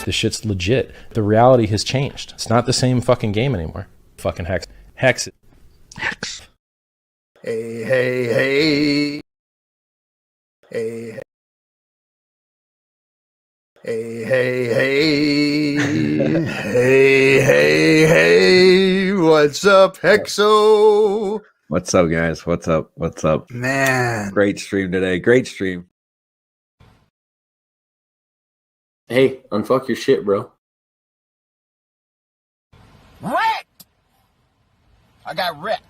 This shit's legit. The reality has changed. It's not the same fucking game anymore. Fucking Hex. Hex. Hex. Hey, hey, hey. Hey, hey, hey, hey. Hey, hey, hey. What's up, Hexo? What's up, guys? What's up? What's up? Man. Great stream today. Great stream. Hey, unfuck your shit, bro. Wrecked! I got wrecked.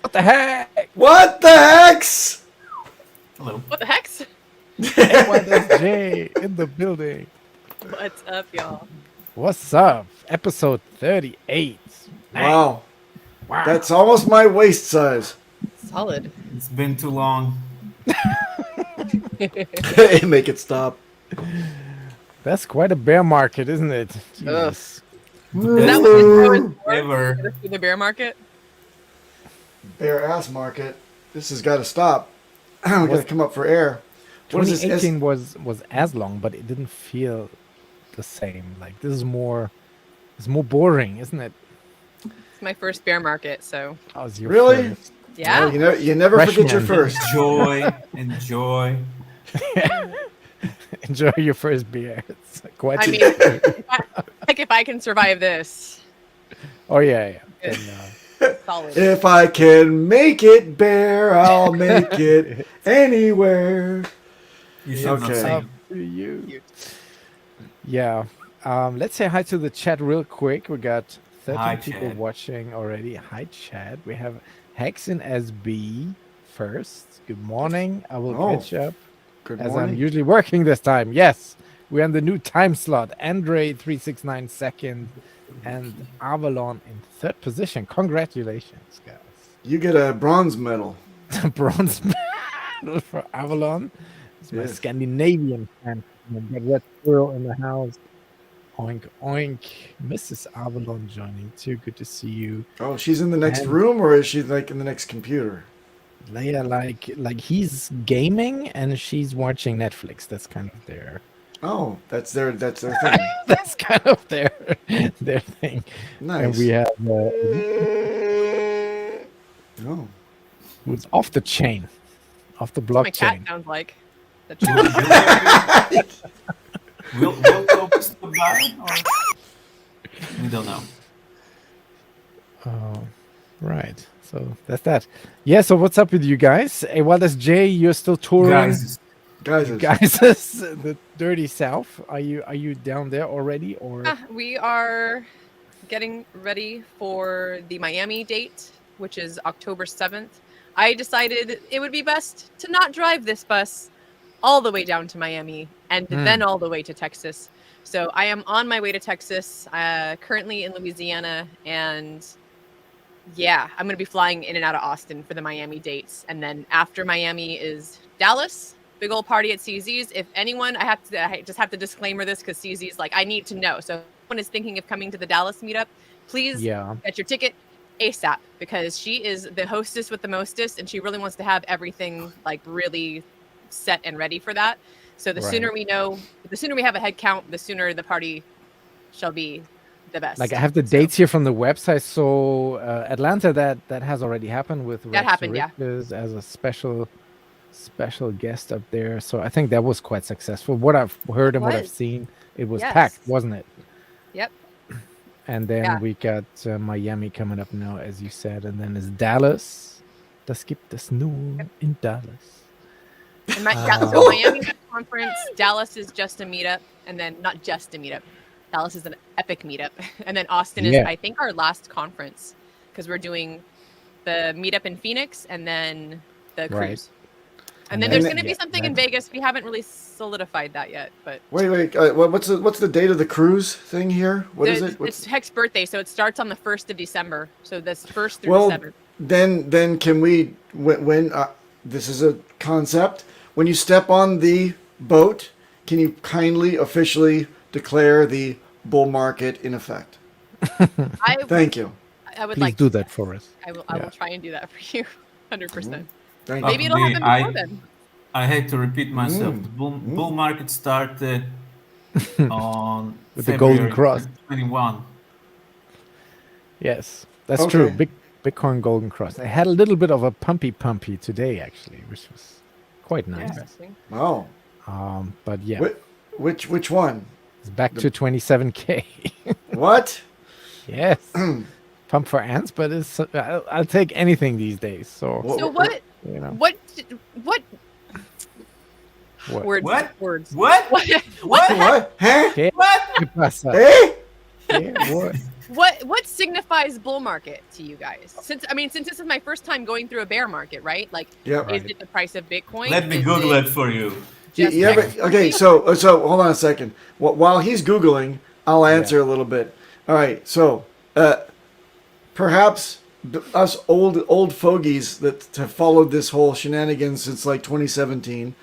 What the heck? What the hex? Hello. What the heck? Jay in the building. What's up, y'all? What's up? Episode 38. Wow. Wow. That's almost my waist size. Solid. It's been too long. Hey, make it stop. That's quite a bear market, isn't it? Jesus. Is that what you're doing Ever. for the bear market? Bear ass market. This has got to stop. We got to come up for air. What is this? 2018 was as long, but it didn't feel the same. Like this is more, it's more boring, isn't it? It's my first bear market, so Oh, it's your Really? first. yeah. Oh, you never forget your Freshman. first. Enjoy. Enjoy your first beer. It's quite. I mean, if I can survive this, Oh yeah. Then, solid. If I can make it, bear, I'll make it anywhere. You should not Okay. say. up to you. Yeah. Let's say hi to the chat real quick. We got 13 Hi, people chat. watching already. Hi, chat. We have Hex and SB first. Good morning. I will Oh, catch up Good as I'm morning. usually working this time. Yes, we're on the new time slot. Andre 369 second and Avalon in third position. Congratulations, guys. You get a bronze medal. Bronze medal for Avalon. It's my Yes. Scandinavian fan. Got Red Squirrel in the house. Oink, oink. Mrs. Avalon joining too. Good to see you. Oh, she's in the next And- room, or is she like in the next computer? Leia, like he's gaming and she's watching Netflix. That's kind of their Oh, that's their thing. that's kind of their thing. Nice. And we have Oh. who's off the chain, off the My cat blockchain. sounds like. Will Clovis die? Or... We don't know. Oh, right. So that's that. Yeah. So what's up with you guys? Hey, well, that's Jay. You're still touring. Guys, Guys, the dirty south. Are you down there already, or We are getting ready for the Miami date, which is October 7th. I decided it would be best to not drive this bus all the way down to Miami and then all the way to Texas. So I am on my way to Texas, currently in Louisiana, and yeah, I'm going to be flying in and out of Austin for the Miami dates. And then after Miami is Dallas, big old party at CZ's. If anyone, I just have to disclaimer this because CZ's like, I need to know. So if anyone is thinking of coming to the Dallas meetup, please yeah? get your ticket ASAP, because she is the hostess with the mostest and she really wants to have everything like really set and ready for that. So the sooner we know, the sooner we have a head count, the sooner the party shall be the best. Like I have the dates here from the website. So Atlanta, that has already happened with That happened, yeah. Riches as a special guest up there. So I think that was quite successful. What I've heard and what I've was. seen, it was Yes. packed, wasn't it? Yep. And then Yeah. we got Miami coming up now, as you said, and then it's Dallas. Das gibt es nur in Dallas. And so Miami is a conference, Dallas is just a meetup, and then not just a meetup. Dallas is an epic meetup, and then Austin is, Yeah. I think, our last conference because we're doing the meetup in Phoenix and then the cruise. Right. And then And there's then- going to be yeah, something in Vegas. We haven't really solidified that yet, but Wait. What's the date of the cruise thing here? What is it? It's Hex birthday, so it starts on the 1st of December. So that's 1st through Well, 7th. then can we when this is a concept, when you step on the boat, can you kindly officially declare the bull market in effect? Thank you. I would Please like do to. that for us. I will Yeah. try and do that for you, 100%. Thank Maybe you. it'll happen I- before then. I hate to repeat myself. The bull market started on With the golden February cross. 21. Yes, that's Okay. true. Bitcoin Golden Cross. I had a little bit of a pumpy today, actually, which was quite nice. Interesting. Oh, But yeah, which one? it's back to 27K. What? Yes. Pump for ants, but it's I'll take anything these days. So Wha- So what? you know, What? what? Words. What? Words. What? What? What? Huh? ¿Qué What? pasa? Eh? ¿Qué? What signifies bull market to you guys? Since this is my first time going through a bear market, right? Like, Yep. is it the price of Bitcoin? Let me Is Google it for you. just Yeah, Hex but okay. So hold on a second. While he's googling, I'll answer a little bit. All right. So perhaps us old fogies that have followed this whole shenanigans since like 2017.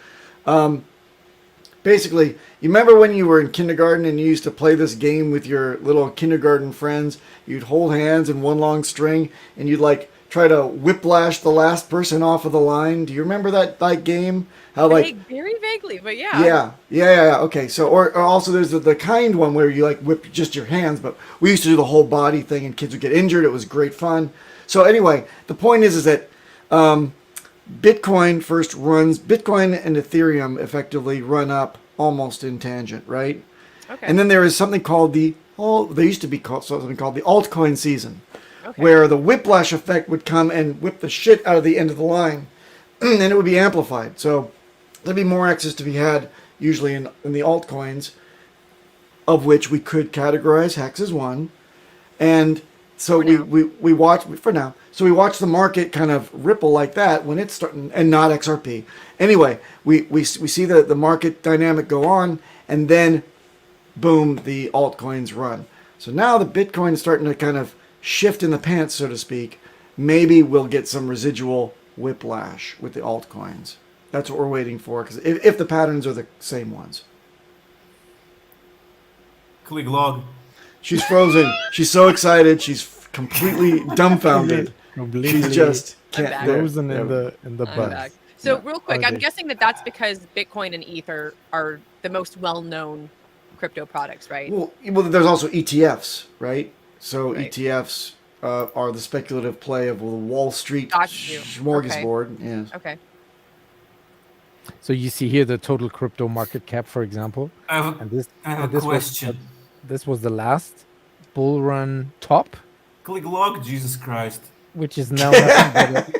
Basically, you remember when you were in kindergarten and you used to play this game with your little kindergarten friends? You'd hold hands in one long string and you'd like try to whiplash the last person off of the line. Do you remember that game? How like very vaguely, but yeah. yeah. Okay, so or also there's the kind one where you like whip just your hands, but we used to do the whole body thing and kids would get injured. It was great fun. So anyway, the point is that Bitcoin and Ethereum effectively run up almost in tangent, right? Okay. And then there is something called there used to be something called the altcoin season, Okay. where the whiplash effect would come and whip the shit out of the end of the line, and it would be amplified. So there'd be more access to be had usually in the altcoins, of which we could categorize Hex as one, and so we watch for now. So we watch the market kind of ripple like that when it's starting, and not XRP. Anyway, we see the market dynamic go on, and then boom, the altcoins run. So now the Bitcoin is starting to kind of shift in the pants, so to speak. Maybe we'll get some residual whiplash with the altcoins. That's what we're waiting for, because if the patterns are the same ones. Click log. She's frozen. She's so excited. She's completely dumbfounded. Completely She just I'm can't. back. frozen there. in the I'm buzz. back. So Yeah. real quick, I'm Okay. guessing that's because Bitcoin and Ether are the most well-known crypto products, right? Well, there's also ETFs, right? So Right. ETFs are the speculative play of the Wall Street Got you. smorgasbord. Yes. Okay. So you see here the total crypto market cap, for example, I have a, and this I have and a this question. this was the last bull run top, Click log, Jesus Christ. which is now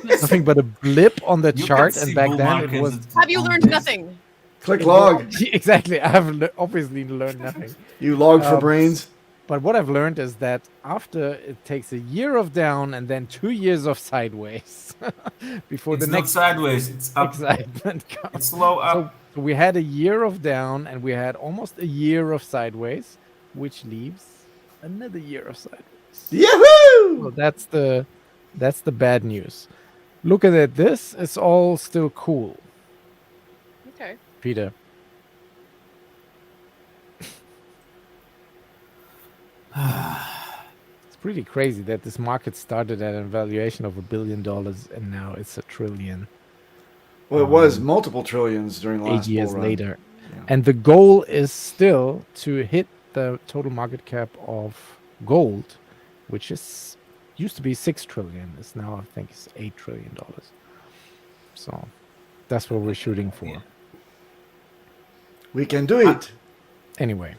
nothing but a blip on the You chart, can and see back bull then it markets was Have you on learned this. nothing? Click log. exactly. I have obviously learned nothing. You log for Um, brains. But what I've learned is that after it takes a year of down and then 2 years of sideways before It's the not next sideways. It's up. excitement comes. It's slow up. So we had a year of down and we had almost a year of sideways, which leaves another year of sideways. Yahoo! So that's the bad news. Looking at this, it's all still cool, Okay. Peter. It's pretty crazy that this market started at a valuation of $1 billion and now it's $1 trillion Well, it was multiple trillions during the 8 last years bull run. later. Yeah. And the goal is still to hit the total market cap of gold, which is used to be 6 trillion. It's now I think it's $8 trillion. So that's what we're shooting for. Yeah. We can do it. Anyway.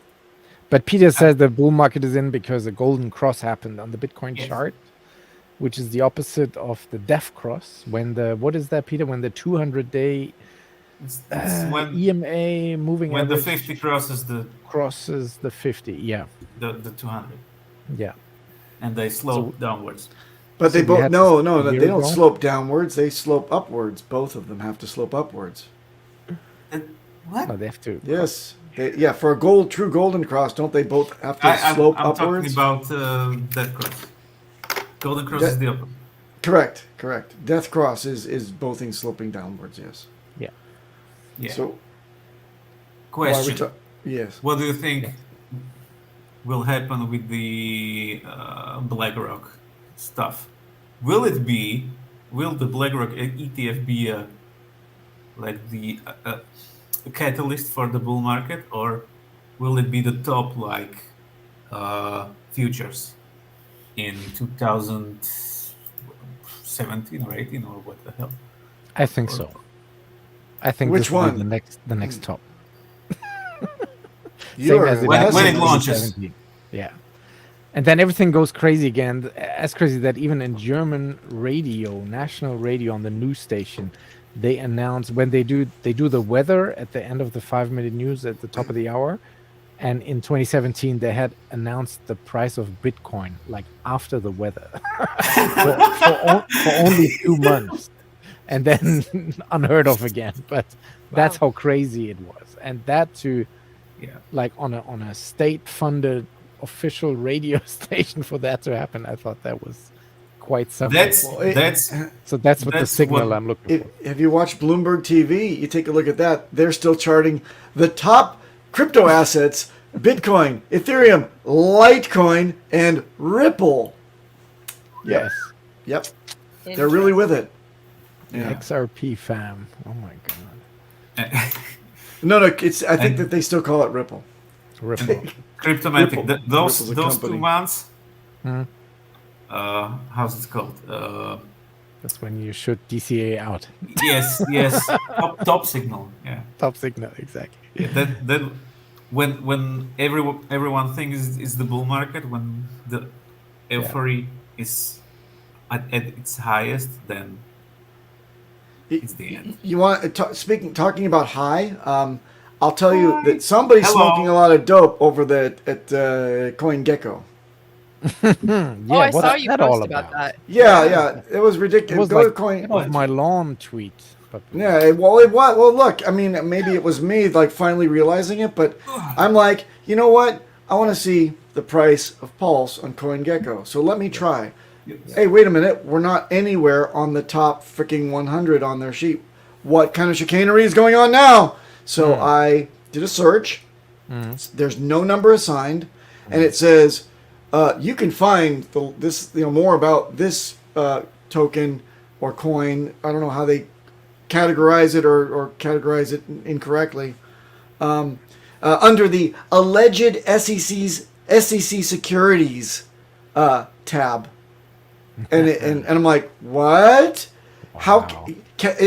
But Peter says the bull market is in because a golden cross happened on the Bitcoin Yes. chart, which is the opposite of the death cross. When the what is that, Peter? When the 200-day It's when EMA moving when the average 50 crosses crosses the 50. Yeah, the 200, yeah. and they slope downwards. But So they we both had no, this a they year don't ago. slope downwards. They slope upwards. Both of them have to slope upwards. What? No, they have to. Yes. For a true golden cross, don't they both have to I'm slope talking upwards? about that cross. Golden cross is the opposite. Correct. Death cross is both things sloping downwards. Yes. Yeah. Yeah. So Question: yes. What do you think will happen with the BlackRock stuff? Will the BlackRock ETF be a catalyst for the bull market, or will it be the top futures in 2017 or 18 or what the hell? I think so. I think Which this will one? be the next top. You're Same as when it pessimist. launches. 17. Yeah. And then everything goes crazy again. As crazy that even in German radio, national radio on the news station, they announce when they do the weather at the end of the 5-minute news at the top of the hour. And in 2017, they had announced the price of Bitcoin like after the weather for only 2 months, and then unheard of again. But that's how crazy it was, and that too, like on a state-funded official radio station for that to happen, I thought that was quite something. That's what the signal I'm looking for. If you watch Bloomberg TV, you take a look at that. They're still charting the top crypto assets: Bitcoin, Ethereum, Litecoin, and Ripple. Yes. Yep. They're really with it. Yeah. XRP fam. Oh my god. No, I think that they still call it Ripple. Ripple. Cryptomatic. Those Ripple's a 2 company. months. How's it called? That's when you shoot DCA out. Yes. Top signal. Yeah. Top signal, exactly. Yeah, that when everyone thinks is the bull market, when the euphoria is at its highest, then it's the end. You want talking about high? I'll tell you that somebody's Hello. smoking a lot of dope over at CoinGecko. I saw you post about that. Yeah, it was ridiculous. It was Go like to Coin. off my lawn tweet. But Yeah, well, look, I mean, maybe it was me like finally realizing it, but I'm like, you know what? I want to see the price of Pulse on CoinGecko, so let me try. Hey, wait a minute, we're not anywhere on the top freaking 100 on their sheet. What kind of chicanery is going on now? So I did a search. There's no number assigned, and it says you can find more about this token or coin. I don't know how they categorize it or categorize it incorrectly. Under the alleged SEC securities tab, and I'm like, what? Wow. How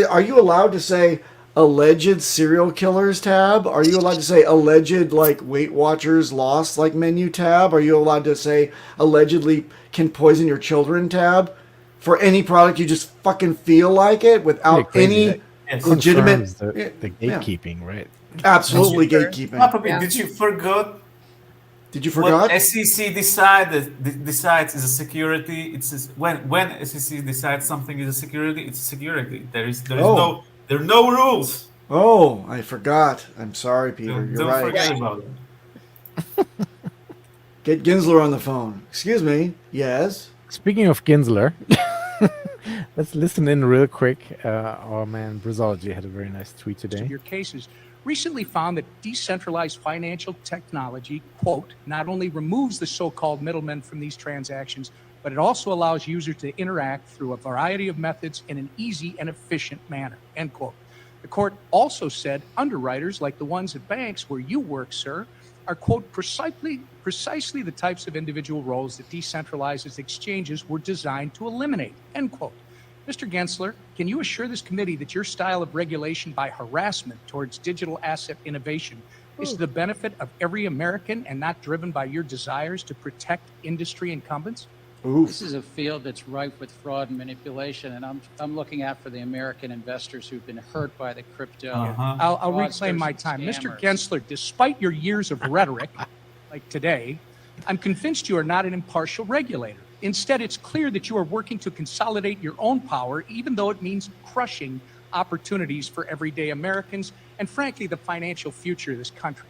are you allowed to say alleged serial killers tab? Are you allowed to say alleged like Weight Watchers lost like menu tab? Are you allowed to say allegedly can poison your children tab? For any product you just fucking feel like it without any legitimate the gatekeeping, right? Absolutely gatekeeping. Did you forget? Did you forget? What SEC decides is a security. When SEC decides something is a security, it's a security. There are no rules. Oh, I forgot. I'm sorry, Peter. You're Don't right. forget about it. Get Ginsler on the phone. Excuse me. Yes. Speaking of Ginsler, let's listen in real quick. Our man Brizology had a very nice tweet today. Your cases recently found that decentralized financial technology, quote, not only removes the so-called middlemen from these transactions, but it also allows users to interact through a variety of methods in an easy and efficient manner, end quote. The court also said underwriters like the ones at banks where you work, sir, are, quote, precisely the types of individual roles that decentralized exchanges were designed to eliminate, end quote. Mr. Gensler, can you assure this committee that your style of regulation by harassment towards digital asset innovation is to the benefit of every American and not driven by your desires to protect industry incumbents? Oof. This is a field that's rife with fraud and manipulation, and I'm looking out for the American investors who've been hurt by the crypto. I'll reclaim my fraudsters time. and Mr. scammers. Gensler, despite your years of rhetoric, like today, I'm convinced you are not an impartial regulator. Instead, it's clear that you are working to consolidate your own power, even though it means crushing opportunities for everyday Americans and, frankly, the financial future of this country.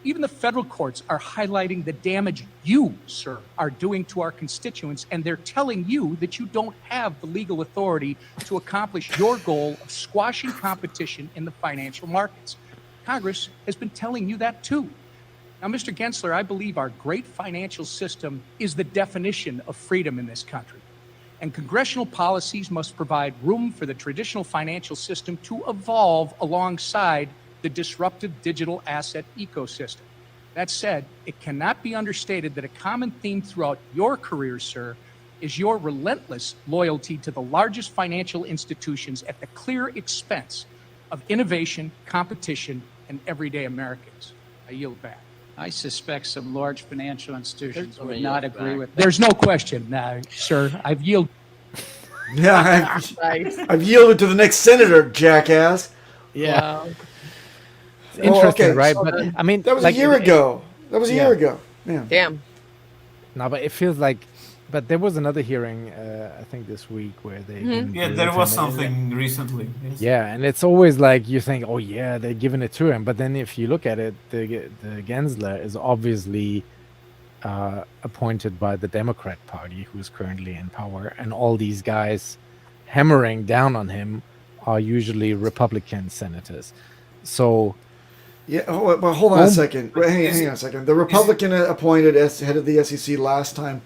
Even the federal courts are highlighting the damage you, sir, are doing to our constituents, and they're telling you that you don't have the legal authority to accomplish your goal of squashing competition in the financial markets. Congress has been telling you that too. Now, Mr. Gensler, I believe our great financial system is the definition of freedom in this country. And congressional policies must provide room for the traditional financial system to evolve alongside the disruptive digital asset ecosystem. That said, it cannot be understated that a common theme throughout your career, sir, is your relentless loyalty to the largest financial institutions at the clear expense of innovation, competition, and everyday Americans. I yield back. I suspect some large financial institutions Let me would yield not agree back. with that. There's no question, sir. I've yielded. Yeah, Nice. I've yielded to the next senator, jackass. Yeah. It's Oh, interesting, okay, right? so But I mean, That was like, a year ago. That was a Yeah. year ago. Yeah. Damn. No, but it feels like. But there was another hearing, I think this week, where they. didn't Yeah, do there it, was and- something recently. Yes. Yeah, and it's always like you think, oh yeah, they're giving it to him. But then if you look at it, the Gensler is obviously appointed by the Democrat Party, who's currently in power, and all these guys hammering down on him are usually Republican senators. So Yeah, hold on a second. Hang on a second. The Republican appointed as head of the SEC last time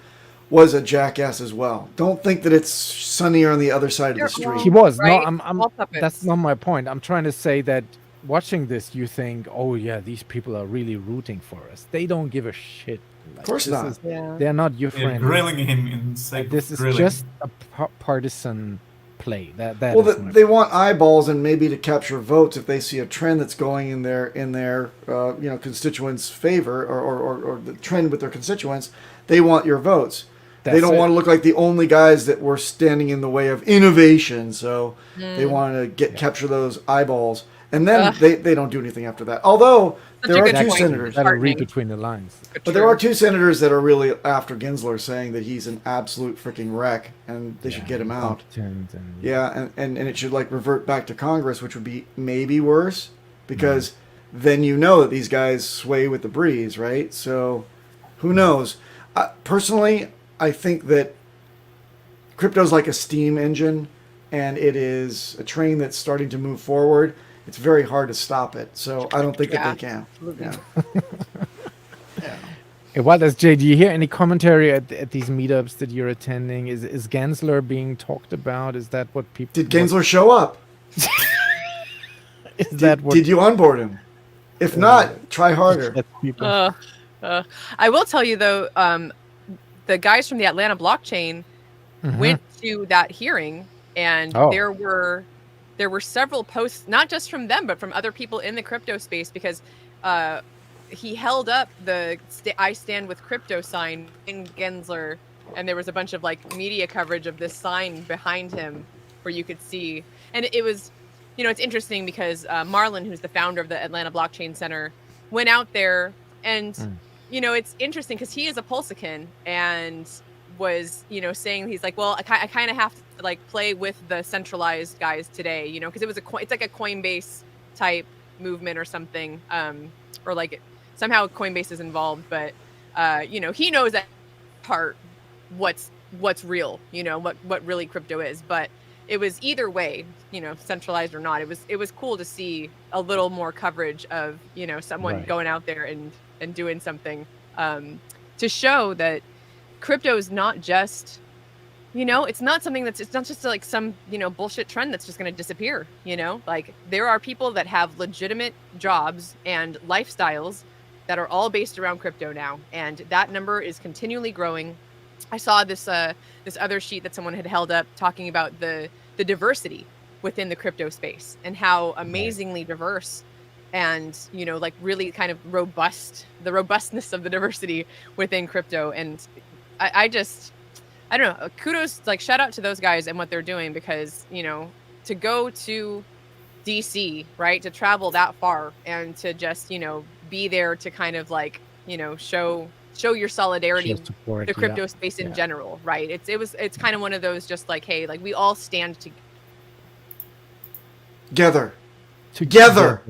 was a jackass as well. Don't think that it's sunnier on the other side of the They're street. he was Right? no, I'm All puppets. that's not my point. I'm trying to say that watching this, you think, oh yeah, these people are really rooting for us. They don't give a shit. Like, Of course this not. is- Yeah. they're not your They're friends. grilling him in sake Like, this of is grilling. just a partisan play. That Well, is my they want eyeballs and maybe to capture votes if they see a trend that's going in their constituents' favor or the trend with their constituents. They want your votes. They That's don't it. want to look like the only guys that were standing in the way of innovation. So they want to capture those eyeballs, and then Ugh. they don't do anything after that. Although Such there a are good two point. senators. Gotta read Heartening. between the lines. But there are two senators that are really after Gensler, saying that he's an absolute freaking wreck and they should get him out. Competent and- Yeah, and it should like revert back to Congress, which would be maybe worse because then you know that these guys sway with the breeze, right? So who knows? Personally, I think that crypto's like a steam engine, and it is a train that's starting to move forward. It's very hard to stop it, so I don't think that they can. Yeah. Hey, what does Jay? Do you hear any commentary at these meetups that you're attending? Is Gensler being talked about? Is that what people? Did Gensler show up? Is that what? Did you onboard him? If not, try harder. that people? I will tell you though, the guys from the Atlanta blockchain went to that hearing, and Oh. there were several posts, not just from them, but from other people in the crypto space, because he held up the "I stand with crypto" sign in Gensler, and there was a bunch of like media coverage of this sign behind him, where you could see, and it was, it's interesting because Marlon, who's the founder of the Atlanta Blockchain Center, went out there, and it's interesting because he is a Pulsican and was saying, he's like, well, I kind of have to like play with the centralized guys today, because it's like a Coinbase type movement or something, or like somehow Coinbase is involved, but he knows at heart what's real, what really crypto is. But it was either way, centralized or not, it was cool to see a little more coverage of someone Right. going out there and doing something to show that crypto is not just it's not something it's not just like some bullshit trend that's just going to disappear. Like, there are people that have legitimate jobs and lifestyles that are all based around crypto now, and that number is continually growing. I saw this other sheet that someone had held up talking about the diversity within the crypto space and how amazingly diverse and like really kind of the robustness of the diversity within crypto. And I I don't know. Kudos, like shout out to those guys and what they're doing because to go to DC, right, to travel that far and to just be there to kind of like show your solidarity with support, the crypto space in general, right? It's kind of one of those just like, hey, like we all stand Together. Together.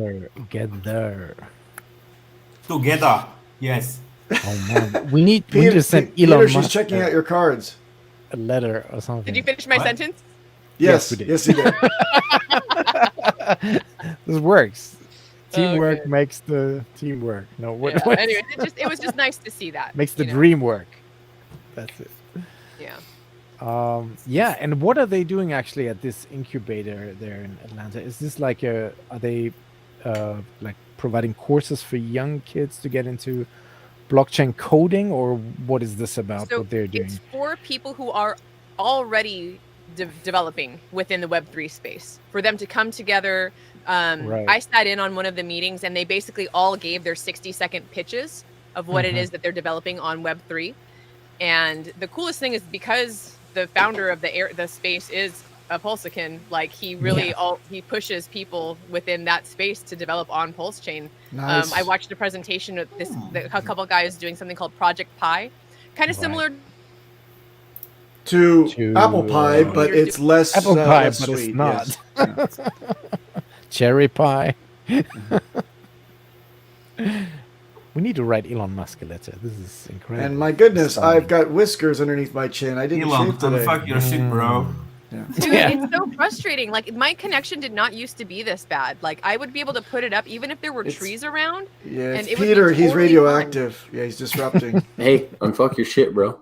Yes. Oh man, we need Peter, to send Peter, Elon she's Musk checking out your cards. a letter or something. Did you finish my sentence? Yes, we did. yes, he did. This works. Teamwork Okay. makes the teamwork. No, what? Yeah. what- Anyway, it was just nice to see that. makes the dream work. That's it. Yeah. Yeah, and what are they doing actually at this incubator there in Atlanta? Is this like are they like providing courses for young kids to get into blockchain coding, or what is this about? So what they're doing? it's for people who are already developing within the Web3 space, for them to come together. Right. I sat in on one of the meetings and they basically all gave their 60-second pitches of what it is that they're developing on Web3. And the coolest thing is because the founder of the space is a Pulsican, like he really he pushes people within that space to develop on Pulsechain. Nice. I watched a presentation of a couple guys doing something called Project Pi, kind of similar to apple pie, but it's less apple pie, less but sweet. it's not. Yes. Cherry pie. We need to write Elon Musk a letter. This is incredible. And my goodness, I've got whiskers underneath my chin. I didn't Elon, shave today. unfuck your shit, bro. Dude, it's so frustrating. Like my connection did not used to be this bad. Like I would be able to put it up even if there were trees around. Yeah, and it's it would be Peter. He's totally radioactive. Yeah, he's disrupting. Hey, unfuck your shit, bro.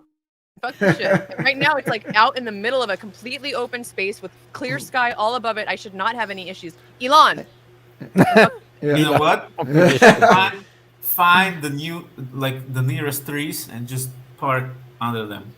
Fuck this shit. Right now it's like out in the middle of a completely open space with clear sky all above it. I should not have any issues. Elon. You know what? Find the nearest trees and just park under them.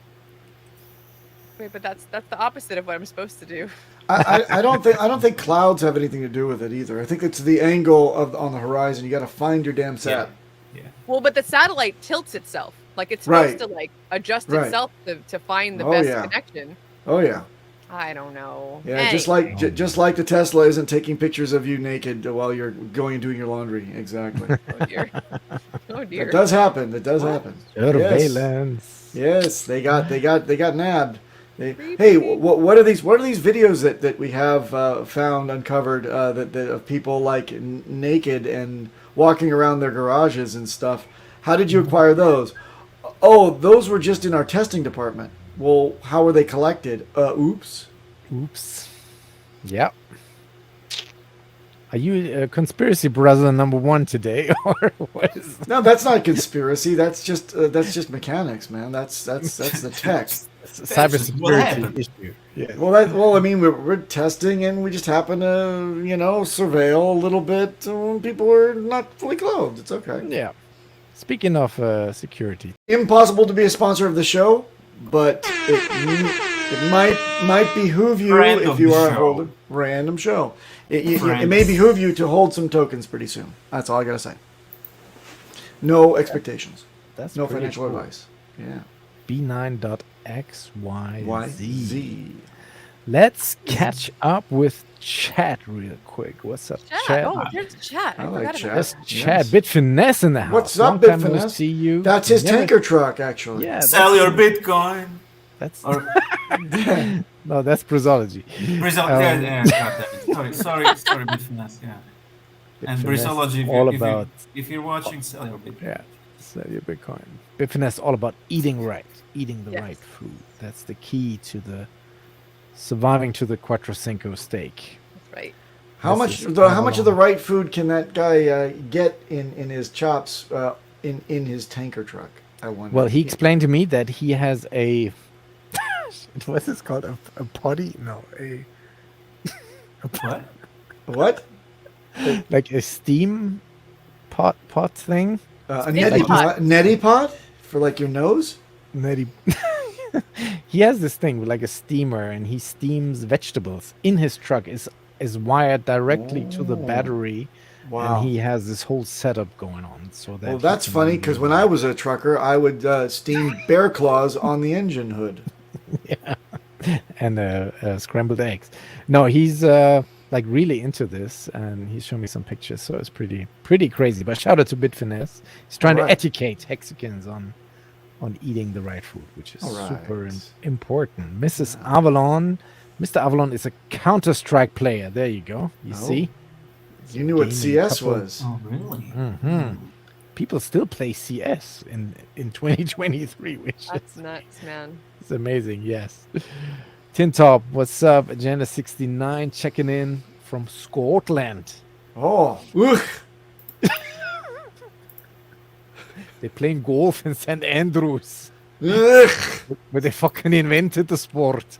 Wait, but that's the opposite of what I'm supposed to do. I don't think clouds have anything to do with it either. I think it's the angle on the horizon. You got to find your damn sat. Yeah. Well, but the satellite tilts itself. Like it's supposed to like adjust itself to find the best connection. Oh yeah. I don't know. Yeah, Anyway. just like the Tesla isn't taking pictures of you naked while you're going and doing your laundry. Exactly. Oh dear. Oh dear. It does happen. It does happen. Surveillance. Yes, they got nabbed. Hey, what are these videos that we have found uncovered that of people like naked and walking around their garages and stuff? How did you acquire those? Oh, those were just in our testing department. Well, how were they collected? Oops. Yep. Are you a conspiracy brother number one today, or what is? No, that's not conspiracy. That's just mechanics, man. That's the tech. Cybersecurity issue. Yeah. Well, I mean, we're testing, and we just happen to surveil a little bit when people are not fully clothed. It's okay. Yeah. Speaking of security, Impossible to be a sponsor of the show, but it might behoove you if you are a holder. Random show. It may behoove you to hold some tokens pretty soon. That's all I gotta say. No expectations. That's no pretty financial cool. advice. Yeah. B9.xyz. Let's catch up with chat real quick. What's up, chat? Oh, there's chat. I like forgot chat. about That's that. chat. Bitfinesse in the house. What's up, Long time no Bitfinesse? see you. That's his Yeah. tanker truck, actually. Yeah. Sell your Bitcoin. That's Or no, that's Brisology. Sorry, Bitfinesse. Yeah. And Bitfinesse Brisology, all about if you're watching, sell your Bitcoin. yeah, sell your Bitcoin. Bitfinesse all about eating right, eating the right food. That's the key to the surviving to the Quattro Cinco steak. That's right. How much of the right food can that guy get in his chops in his tanker truck? I wonder. Well, he explained to me that he has a what's this called? A potty? No, a What? What? like a steam pot thing. A Neti pot. neti pot for like your nose? Neti. He has this thing like a steamer, and he steams vegetables in his truck. Is wired directly to the battery. Wow. And he has this whole setup going on. So that Well, that's funny because when I was a trucker, I would steam bear claws on the engine hood. And scrambled eggs. No, he's like really into this, and he's showing me some pictures, so it's pretty crazy. But shout out to Bitfinesse. He's trying to educate Hexicans on eating the right food, which is super important. Mrs. Avalon, Mr. Avalon is a Counter-Strike player. There you go. You see? You knew what CS was. Oh, really? Mm-hmm. People still play CS in 2023, which That's is nuts, man. it's amazing. Yes. Tin Top, what's up? Agenda 69 checking in from Scotland. Oh, ugh. They're playing golf in St. Andrews, Ugh. where they fucking invented the sport.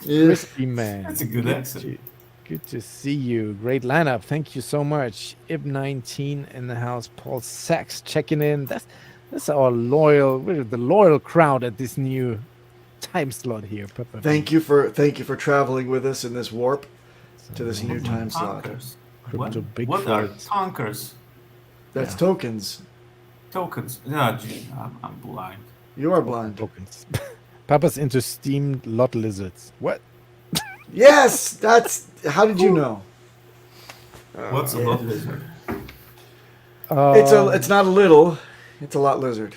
Crispy man. That's a good accent. Good to see you. Great lineup. Thank you so much. Ib19 in the house. Paul Sachs checking in. That's our we're the loyal crowd at this new time slot here. Peppa. Thank you for traveling with us in this warp to this new time slot. Tonkers. Crypto What are Bigfoot. tonkers? That's tokens. Tokens. No, gee, I'm blind. You are blind. Tokens. Papa's into steamed lot lizards. What? Yes, that's. How did you know? What's a lot lizard? It's not a little. It's a lot lizard.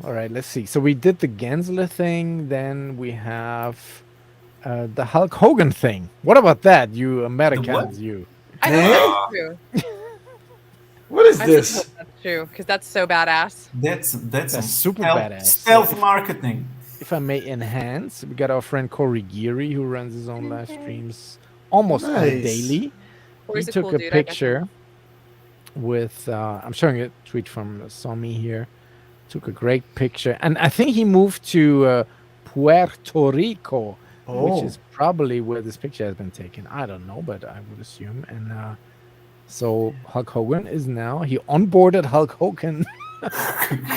All right, let's see. So we did the Gensler thing. Then we have the Hulk Hogan thing. What about that, you Americans? You. I know that's true. What is I this? suppose that's true, because that's so badass. That's some super stealth, badass. stealth marketing. If I may enhance, we got our friend Corey Geary, who runs his own live streams almost on Nice. daily. Corey's He a took cool a dude, I guess. picture with, I'm showing a tweet from Somi here. Took a great picture. And I think he moved to Puerto Rico, which is probably where this picture has been taken. I don't know, but I would assume. And so Hulk Hogan is now, he onboarded Hulk Hogan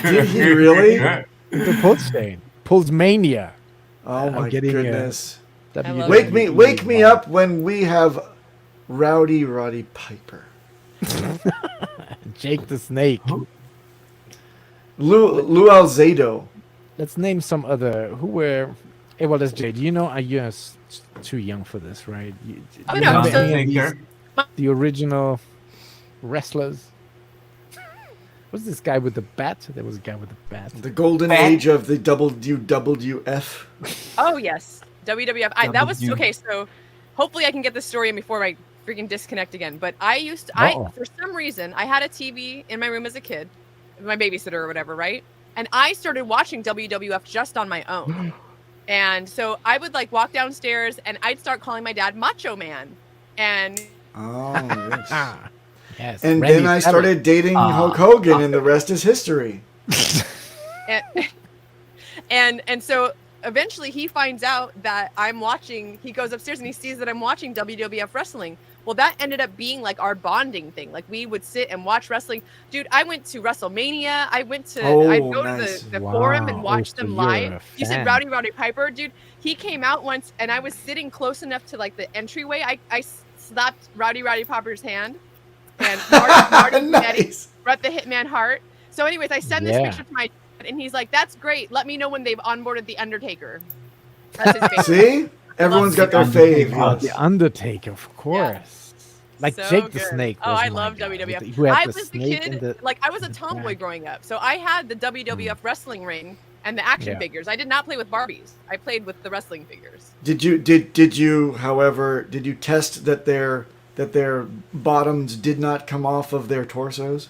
Did he really? the Pulsechain. Pulsmania. Oh I'm my getting, goodness! I love Wake me up when we have Roddy Piper, Jake the Snake. Lou Alzado. Let's name some other who were. Hey, well, that's Jay. Do you know? You're too young for this, right? Oh, do no, remember so- any of these, the original wrestlers? What's this guy with the bat? There was a guy with the bat. The golden age of the WWF. Oh yes, WWF. That was W. okay. So hopefully I can get this story in before I freaking disconnect again. But I for some reason I had a TV in my room as a kid, my babysitter or whatever, right? And I started watching WWF just on my own. And so I would like walk downstairs and I'd start calling my dad Macho Man. And Oh, yes. Yes. And Randy then I Savage. started dating Hulk Hogan, and the rest is history. and so eventually he finds out that I'm watching. He goes upstairs and he sees that I'm watching WWF wrestling. Well, that ended up being like our bonding thing. Like we would sit and watch wrestling. Dude, I went to WrestleMania. I'd go nice. to the Wow. forum and watch So them you're live. a You said fan. Rowdy Piper, dude. He came out once and I was sitting close enough to like the entryway. I slapped Rowdy Piper's hand. And Marty Nice. brought the Hitman Hart. So anyways, I send this Yeah. picture to my dad and he's like, that's great. Let me know when they've onboarded the Undertaker. That's his favorite. See, everyone's got their fave. Oh, Yes. the Undertaker, of course. Like So Jake the good. Snake. Oh, was I my love guy. WWF. Who had I the was the snake kid, and the- like I was a the tomboy bag. growing up. So I had the WWF wrestling ring and the action Yeah. figures. I did not play with Barbies. I played with the wrestling figures. Did you, however, did you test that their bottoms did not come off of their torsos?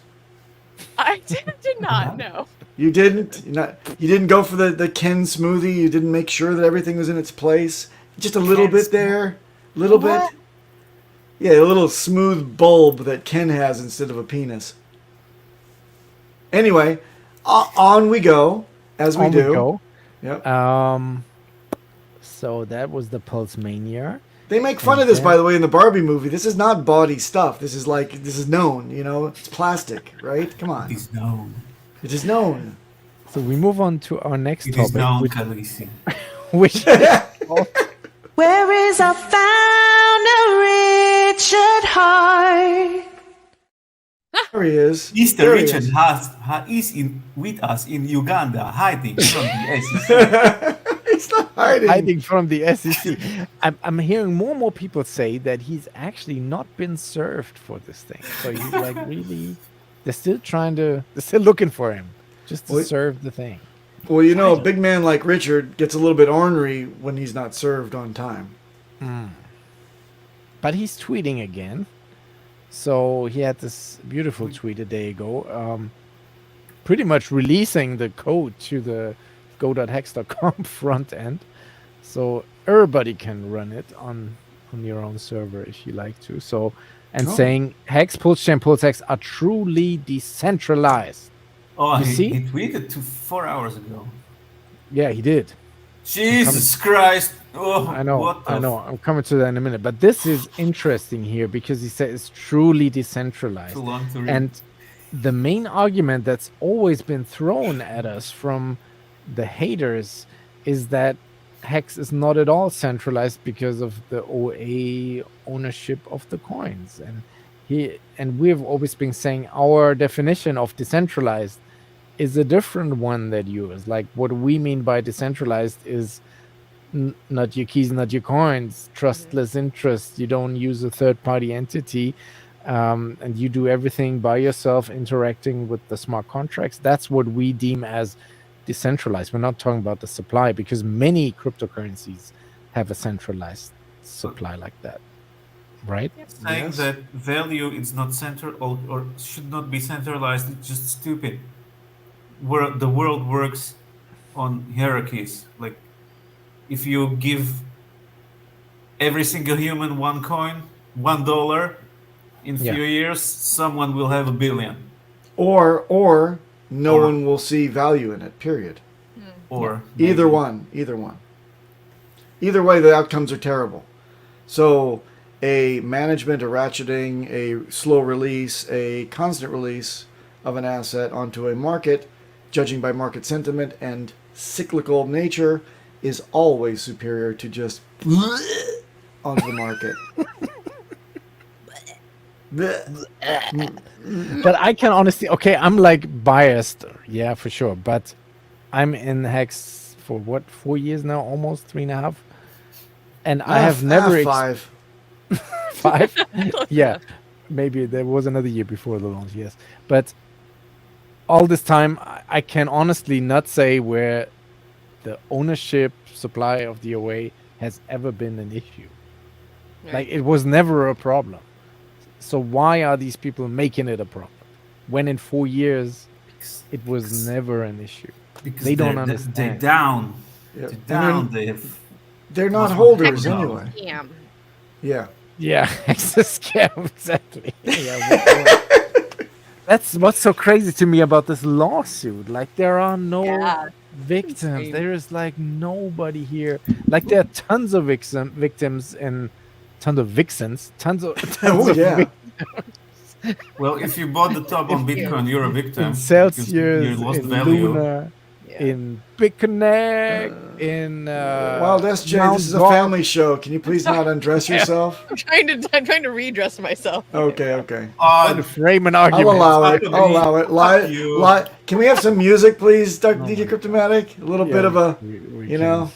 I did not know. You didn't? You didn't go for the Ken smoothie? You didn't make sure that everything was in its place? Just a little bit there? Little bit? Yeah, a little smooth bulb that Ken has instead of a penis. Anyway, on we go, as we On do. we go. Yep. So that was the Pulsmania. They make fun of this, by the way, in the Barbie movie. This is not body stuff. This is known, you know? It's plastic, right? Come on. It's known. It is known. So we move on to our next It is topic, known, which, Khaleesi. which Where is our founder, Richard Hart? There he is. Mr. There he Richard is. is with us in Uganda, hiding from the ISIS. He's not hiding. hiding from the SEC. I'm hearing more and more people say that he's actually not been served for this thing. So he's like really, they're still looking for him just to serve the thing. Well, you know, a big man like Richard gets a little bit ornery when he's not served on time. But he's tweeting again. So he had this beautiful tweet a day ago, pretty much releasing the code to the go.hex.com front end. So everybody can run it on your own server if you like to. So, and saying Hex, Pulschain, PulseHex are truly decentralized. Oh, You see? he tweeted 4 hours ago. Yeah, he did. Jesus Christ! Oh, I know, what the I know. I'm coming to that in a minute. But this is interesting here because he said it's truly decentralized. Too long to read. And the main argument that's always been thrown at us from the haters is that Hex is not at all centralized because of the OA ownership of the coins. And we've always been saying our definition of decentralized is a different one that yours. Like what we mean by decentralized is not your keys, not your coins, trustless interest. You don't use a third-party entity, and you do everything by yourself, interacting with the smart contracts. That's what we deem as decentralized. We're not talking about the supply because many cryptocurrencies have a centralized supply like that, right? Saying that value is not or should not be centralized is just stupid. The world works on hierarchies. Like if you give every single human one coin, $1, in few years someone will have $1 billion. Or no one will see value in it, period. Or either one. Either way, the outcomes are terrible. So a management, a ratcheting, a slow release, a constant release of an asset onto a market, judging by market sentiment and cyclical nature, is always superior to just onto the market. But I can honestly, I'm like biased, yeah, for sure. But I'm in Hex for 4 years now, almost 3.5, and I have never 5. 5. Yeah, maybe there was another year before the launch. Yes, but all this time, I can honestly not say where the ownership supply of the OA has ever been an issue. Right. Like it was never a problem. So why are these people making it a problem when in 4 years it was never an issue? Because they don't they're understand. down. Yeah. They're down. They're not holders anyway. Damn. Yeah. Yeah, it's a scam, exactly. Yeah, that's what's so crazy to me about this lawsuit. Like there are no victims. There is like nobody here. Like there are tons of victims and tons of vixens. Tons of victims. Well, if you bought the top on Bitcoin, you're a victim. In Celsius, you lost in value. Luna, in BitConnect, in Wild SJ, Mount this is a God. family show. Can you please not undress yourself? I'm trying to redress myself. Okay. Trying to frame an argument. I'll allow it. Lie. Can we have some music, please, DJ Cryptomatic? A little bit of a, you know.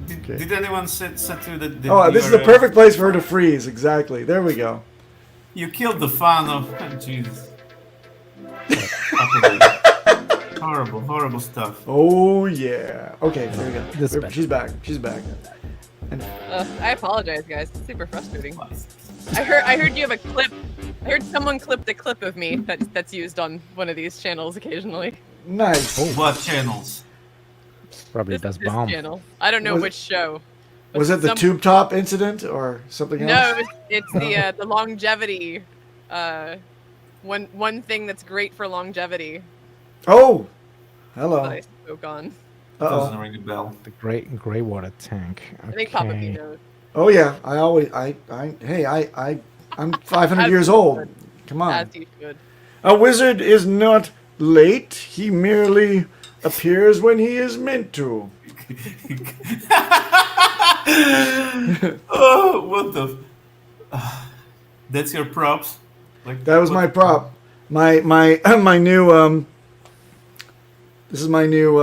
Did anyone say to you that? This is the perfect place for her to freeze. Exactly. There we go. You killed the fun of Jesus. horrible stuff. Oh yeah. Okay, there we go. This She's back. And I apologize, guys. It's super frustrating. I heard you have a clip. I heard someone clipped a clip of me that's used on one of these channels occasionally. nice. What channels? Probably This does bomb. channel. I don't know Was- which show. but Was it the some- tube top incident or something else? No, it's the longevity. One thing that's great for longevity. Oh, hello. That I spoke on. Doesn't Uh-oh. ring a bell. The gray water tank. I think Papa B Okay. knows. Oh yeah. I'm 500 years old. Come on. As you should. A wizard is not late. He merely appears when he is meant to. Oh, what the? That's your props. Like That was my prop. My my new This is my new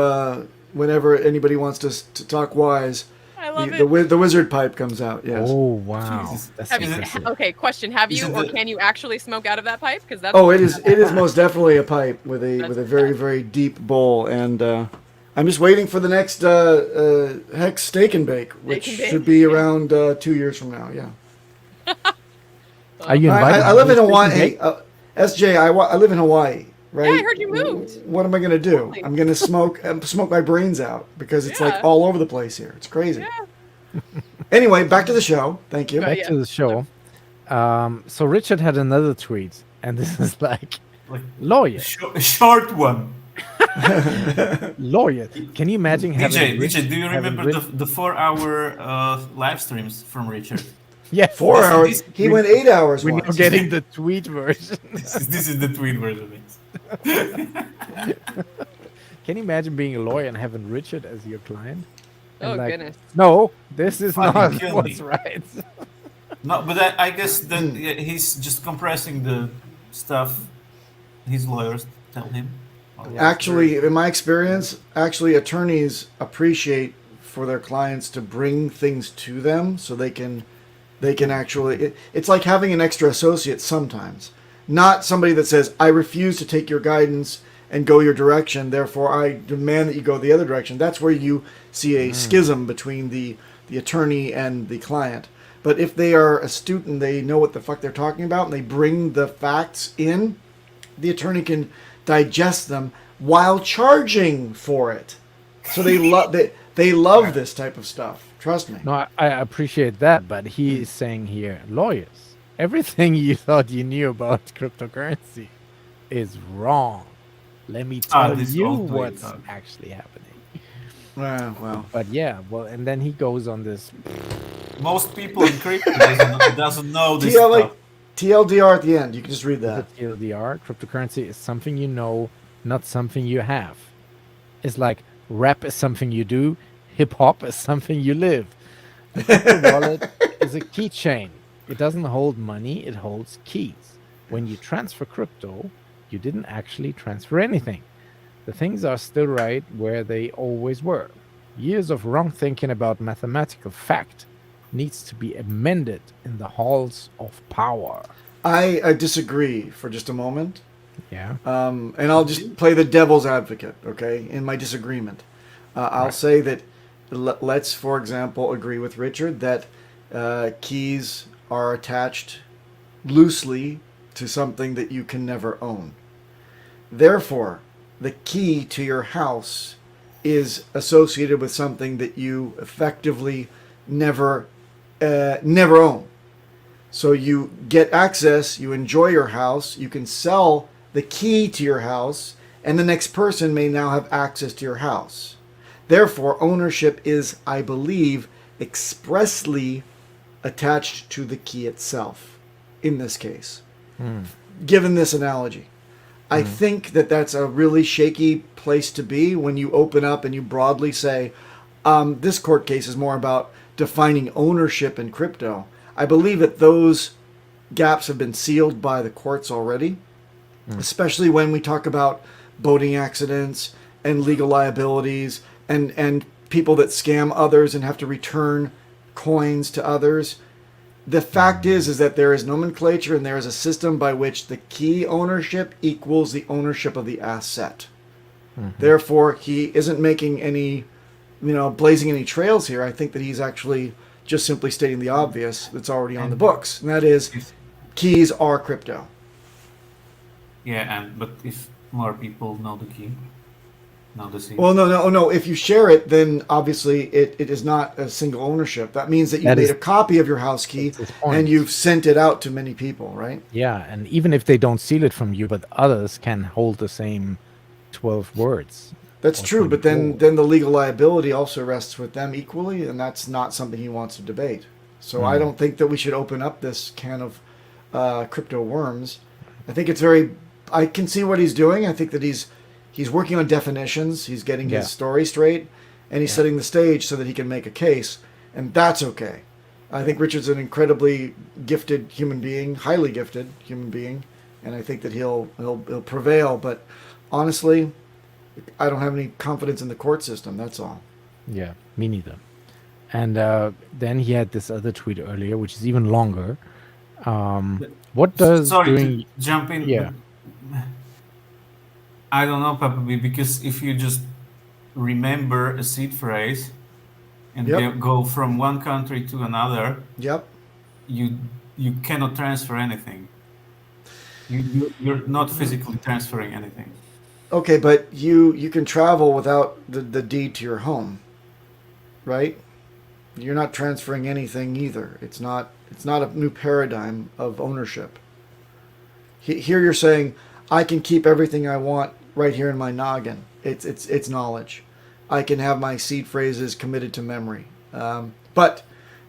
whenever anybody wants to talk wise, I love the wizard pipe comes out. Yes. Oh wow, Jesus. that's Have you, impressive. okay, question. Have Is you it or the- can you actually smoke out of that pipe? Because that's Oh, it is most definitely a pipe with a That's very very deep bowl, and I'm just waiting for the next Hex Steak and Bake, which and Bake, should be yeah. around 2 years from now. Yeah. Are you invited? I live in to the Hawaii. steak Hey, SJ, I live in Hawaii, right? Yeah, I heard you moved. What am I gonna do? Totally. I'm gonna smoke my brains out because it's like Yeah. all over the place here. It's crazy. Yeah. Anyway, back to the show. Thank you. Back yeah. to the show. So Richard had another tweet, and this is like Like lawyer, a short one. lawyer. Can you imagine having DJ, do you having remember the 4-hour live streams from Richard? Yeah, 4 hours. He went 8 hours. We're now once. getting the tweet version. This is the tweet version. Can you imagine being a lawyer and having Richard as your client? And Oh, like, goodness. No, this is Fucking not kill what's me. right. No, but I guess that he's just compressing the stuff his lawyers tell him. Actually, in my experience, attorneys appreciate for their clients to bring things to them so they can actually. It's like having an extra associate sometimes, not somebody that says, "I refuse to take your guidance and go your direction. Therefore, I demand that you go the other direction." That's where you see a schism between the attorney and the client. But if they are astute and they know what the fuck they're talking about and they bring the facts in, the attorney can digest them while charging for it. So they love this type of stuff. Trust me. No, I appreciate that, but he is saying here, lawyers, everything you thought you knew about cryptocurrency is wrong. Let me tell this you old what's lady. actually happening. Well. But yeah, well, and then he goes on this. Most people in crypto doesn't know this stuff. TLDR at the end. You can just read that. TLDR, cryptocurrency is something you know, not something you have. It's like rap is something you do, hip hop is something you live. The crypto wallet is a keychain. It doesn't hold money, it holds keys. When you transfer crypto, you didn't actually transfer anything. The things are still right where they always were. Years of wrong thinking about mathematical fact needs to be amended in the halls of power. I disagree for just a moment. Yeah. And I'll just play the devil's advocate, okay, in my disagreement. I'll say that let's, for example, agree with Richard that keys are attached loosely to something that you can never own. Therefore, the key to your house is associated with something that you effectively never own. So you get access, you enjoy your house, you can sell the key to your house, and the next person may now have access to your house. Therefore, ownership is, I believe, expressly attached to the key itself, in this case. Given this analogy. I think that that's a really shaky place to be when you open up and you broadly say, this court case is more about defining ownership in crypto. I believe that those gaps have been sealed by the courts already, especially when we talk about boating accidents and legal liabilities and people that scam others and have to return coins to others. The fact is that there is nomenclature and there is a system by which the key ownership equals the ownership of the asset. Therefore, he isn't making any, blazing any trails here. I think that he's actually just simply stating the obvious that's already on the books. And that is, keys are crypto. Yeah, but if more people know the key, know the secret. Well, no. If you share it, then obviously it is not a single ownership. That means that you made a copy of your house key and you've sent it out to many people, right? Yeah, and even if they don't steal it from you, but others can hold the same 12 words. That's true, but then the legal liability also rests with them equally, and that's not something he wants to debate. So I don't think that we should open up this can of crypto worms. I think it's I can see what he's doing. I think that he's working on definitions. He's getting his story straight, and he's setting the stage so that he can make a case, and that's okay. I think Richard's an incredibly gifted human being, highly gifted human being, and I think that he'll prevail. But honestly, I don't have any confidence in the court system. That's all. Yeah, me neither. And then he had this other tweet earlier, which is even longer. What does Sorry doing? to jump in. Yeah. But I don't know, probably because if you just remember a seed phrase and Yep. go from one country to another, Yep. you cannot transfer anything. You're not physically transferring anything. Okay, but you can travel without the deed to your home, right? You're not transferring anything either. It's not a new paradigm of ownership. Here you're saying I can keep everything I want right here in my noggin. It's knowledge. I can have my seed phrases committed to memory, but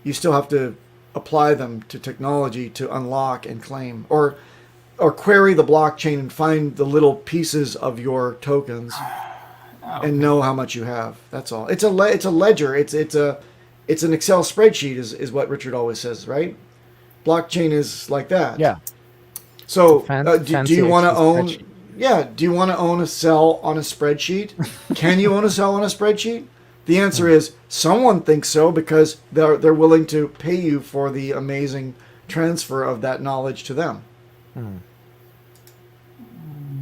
you still have to apply them to technology to unlock and claim, or query the blockchain and find the little pieces of your tokens and know how much you have. That's all. It's a ledger. It's an Excel spreadsheet is what Richard always says, right? Blockchain is like that. Yeah. So do Fancy you want to Excel own? spreadsheet. Yeah. Do you want to own a cell on a spreadsheet? Can you own a cell on a spreadsheet? The answer is someone thinks so because they're willing to pay you for the amazing transfer of that knowledge to them.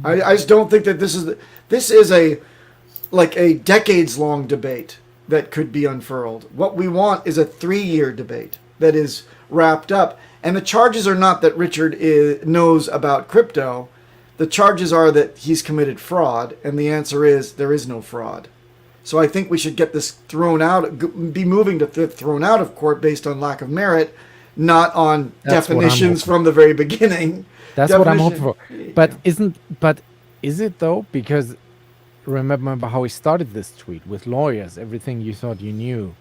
I just don't think that this is a decades long debate that could be unfurled. What we want is a 3-year debate that is wrapped up. And the charges are not that Richard knows about crypto. The charges are that he's committed fraud, and the answer is there is no fraud. So I think we should get this be moving to thrown out of court based on lack of merit, not on That's what I'm definitions hoping. from the very beginning. That's what I'm hoping Definition- for. But is it though? Because remember how he started this tweet with lawyers, everything you thought you knew.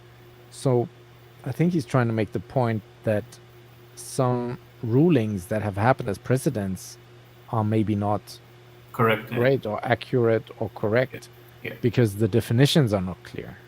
So I think he's trying to make the point that some rulings that have happened as precedents are maybe not Correct. yeah. great or accurate or correct Yeah. because the definitions are not clear.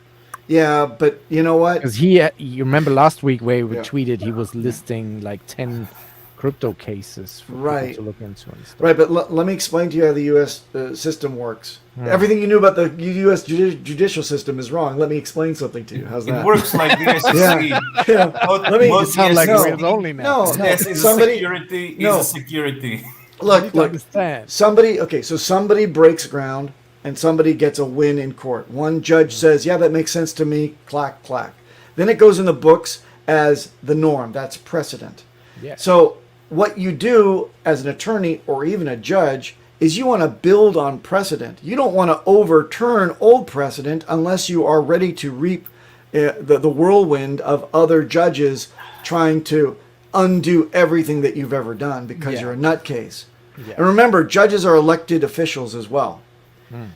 Yeah, but you know what? Because you remember last week where we Yeah. tweeted he was listing like 10 crypto cases for Right. people to look into and stuff. Right, but let me explain to you how the U.S. System works. Everything you knew about the U.S. Judicial system is wrong. Let me explain something to you. How's that? It works like the SEC. Yeah. Let me- What You sound like yes, Wales only now. No, yes, is somebody. a security. no. Is a security. You Look, need to understand. somebody. Okay, so somebody breaks ground and somebody gets a win in court. One judge says, "Yeah, that makes sense to me." Clack, clack. Then it goes in the books as the norm. That's precedent. Yeah. So what you do as an attorney or even a judge is you want to build on precedent. You don't want to overturn old precedent unless you are ready to reap the whirlwind of other judges trying to undo everything that you've ever done because Yeah. you're a nutcase. Yeah. And remember, judges are elected officials as well.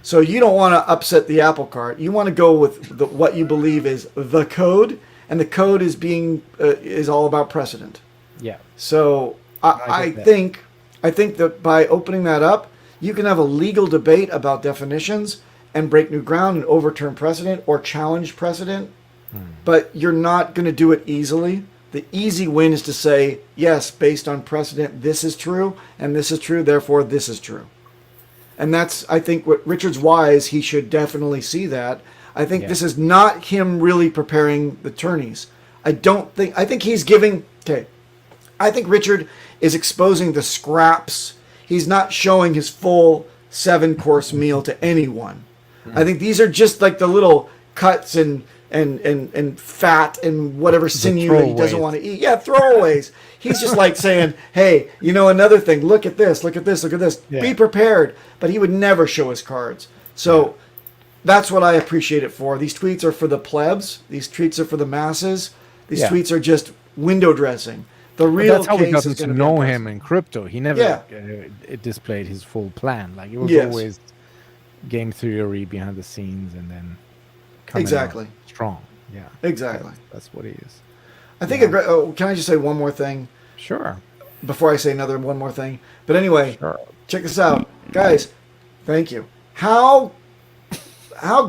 So you don't want to upset the apple cart. You want to go with what you believe is the code, and the code is all about precedent. Yeah. So I get that. think that by opening that up, you can have a legal debate about definitions and break new ground and overturn precedent or challenge precedent, but you're not going to do it easily. The easy win is to say, yes, based on precedent, this is true, and this is true, therefore this is true. And that's, I think, what Richard's wise. He should definitely see that. I think this is not him really preparing the attorneys. I think he's giving, I think Richard is exposing the scraps. He's not showing his full 7-course meal to anyone. I think these are just like the little cuts and fat and whatever sinew that he doesn't throwaways. want to eat. Yeah, throwaways. He's just like saying, hey, another thing, look at this, look at this, look at this. Yeah. Be prepared. But he would never show his cards. So that's what I appreciate it for. These tweets are for the plebs. These tweets are for the masses. These Yeah. tweets are just window dressing. The But real that's how we case got is to gonna be know on him in crypto. He never it displayed his full plan. Like it was Yes. always game theory behind the scenes and then coming out Exactly. strong. Yeah. Exactly. That's what he is. I think. Can I just say one more thing Sure. before I say one more thing? But anyway, Sure. check this out, guys. Thank you. How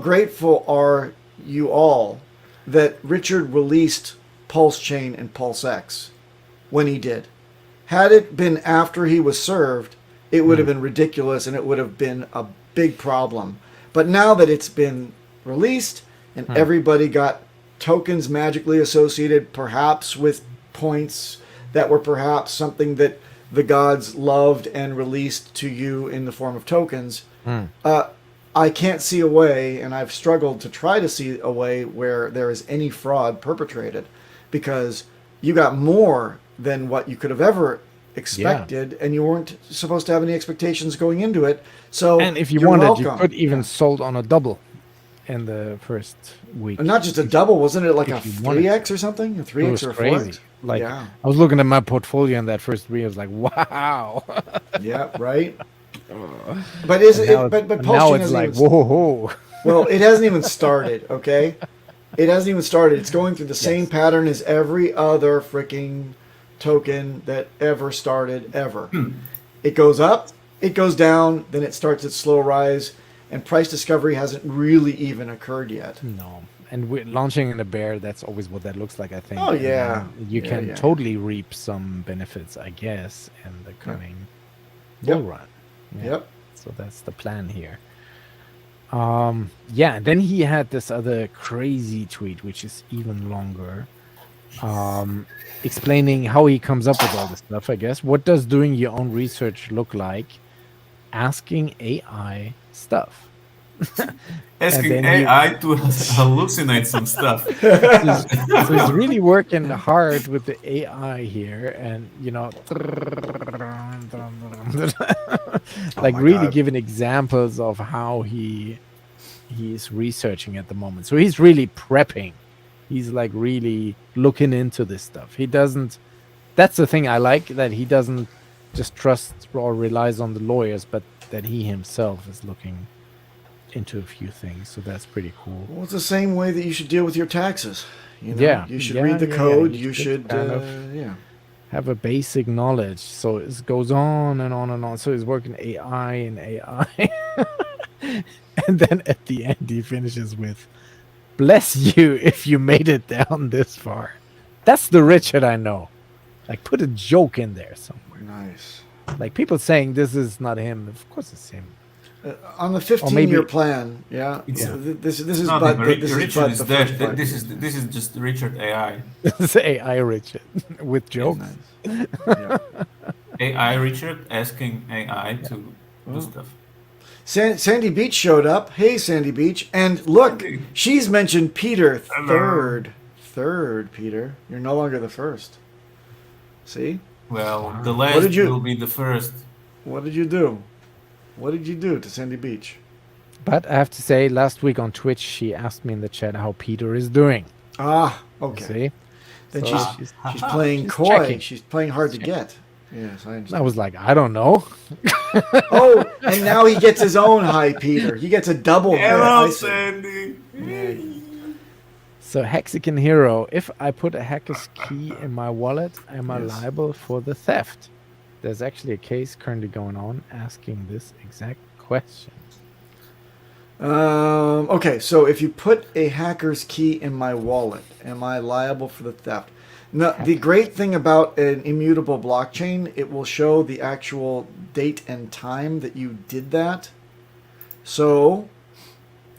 grateful are you all that Richard released Pulsechain and PulseX when he did? Had it been after he was served, it would have been ridiculous and it would have been a big problem. But now that it's been released and everybody got tokens magically associated, perhaps with points that were perhaps something that the gods loved and released to you in the form of tokens, I can't see a way, and I've struggled to try to see a way where there is any fraud perpetrated, because you got more than what you could have ever expected, and you weren't supposed to have any expectations going into it. So, and if you you're wanted, welcome. you could even sold on a double in the first week. And not just a double, wasn't it like a If you wanted 3x or something? A 3x It was or a 4x? crazy. Like, yeah. I was looking at my portfolio in that first week. I was like, wow. Yeah, right. But is it? But now Pulsechain it's hasn't like, even, whoa. well, it hasn't even started. Okay, it hasn't even started. It's going through the same pattern as every other freaking token that ever started ever. It goes up, it goes down, then it starts its slow rise, and price discovery hasn't really even occurred yet. No. And we're launching in a bear, that's always what that looks like, I think. Oh, yeah. And you Yeah, can yeah. totally reap some benefits, I guess, in the coming Yep. bull run. Yeah. Yep. So that's the plan here. Yeah, and then he had this other crazy tweet, which is even longer, explaining how he comes up with all this stuff, I guess. What does doing your own research look like? Asking AI stuff. Asking And then he- AI to hallucinate some stuff. So he's really working hard with the AI here, and like really God. giving examples of how he's researching at the moment. So he's really prepping. He's like really looking into this stuff. He doesn't. That's the thing I like, that he doesn't just trust or relies on the lawyers, but that he himself is looking into a few things. So that's pretty cool. Well, it's the same way that you should deal with your taxes. You know? Yeah. You should Yeah, read the yeah, code. you You should should, kind of- yeah. Have a basic knowledge. So it goes on and on and on. So he's working AI and AI. And then at the end he finishes with, "Bless you if you made it down this far." That's the Richard I know. Like, put a joke in there somewhere. Nice. Like, people saying this is not him. Of course it's him. On the 15-year plan, yeah. It's- This is Not Bud. even This is Richard Bud. is The there. first part. This is just Richard AI. It's AI Richard with jokes. Yeah. AI Richard asking AI to do stuff. Sandy Beach showed up. Hey, Sandy Beach. And look, she's mentioned Peter Hello. third, Peter. You're no longer the first. See? Well, the What last did you- will be the first. What did you do? What did you do to Sandy Beach? But I have to say, last week on Twitch, she asked me in the chat how Peter is doing. Ah, okay. See? Then So she's playing she's coy. checking. She's playing hard to get. Yes, I I understand. was like, I don't know. Oh, and now he gets his own high, Peter. He gets a double high. Hello, I see. Sandy. Yeah. So Hexican Hero, if I put a hacker's key in my wallet, am I Yes. liable for the theft? There's actually a case currently going on asking this exact question. Okay, so if you put a hacker's key in my wallet, am I liable for the theft? No, the great thing about an immutable blockchain, it will show the actual date and time that you did that. So,